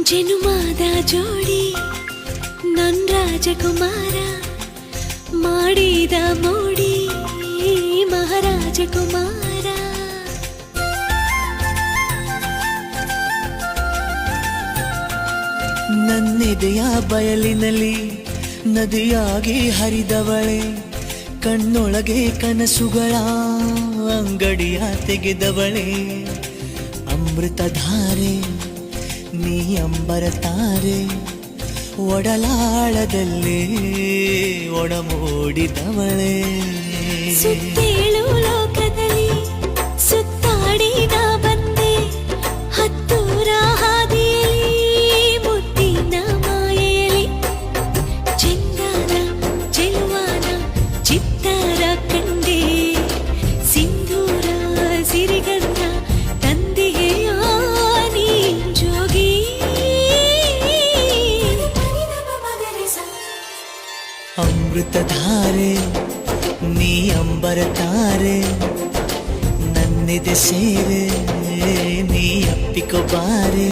ಜನುಮಾದ ಜೋಡಿ ನನ್ ರಾಜಕುಮಾರ ಮಾಡಿದ ಮೋಡಿ ಮಹಾರಾಜಕುಮಾರ. ನನ್ನೆದೆಯ ಬಯಲಿನಲ್ಲಿ ನದಿಯಾಗಿ ಹರಿದವಳೆ, ಕಣ್ಣೊಳಗೆ ಕನಸುಗಳ ಅಂಗಡಿಯ ತೆಗೆದವಳೆ. ಅಮೃತಧಾರೆ ನೀ ಅಂಬರ ತಾರೆ, ಒಡಲಾಳದಲ್ಲಿ ಒಡಮೂಡಿದವಳೆ. ಸುತ್ತೇಳು ಲೋಕದಲ್ಲಿ ಸುತ್ತಾಡಿ ನಾ ಬಂದೆ, ಹತ್ತೂರ ಹಾದಿಯಲ್ಲಿ ಮುತ್ತಿನ ಮಾಯೆಯಲ್ಲಿ. ಚಂದನ ಚೆಲುವಾನ ಚಿತ್ತಾರ ಕಂಡೆ, ಸಿಂಧೂರ ಸಿರಿಗಂಧ ತಂದೆಯ ನೀ ಜೋಗಿ. ಅಮೃತಧಾರೆ ನೀ ಅಂಬರ ತಾರೆ, ನನ್ನೆದೆ ಸೇರೆ ನೀ ಅಪ್ಪಿಕೊ ಬಾರೆ.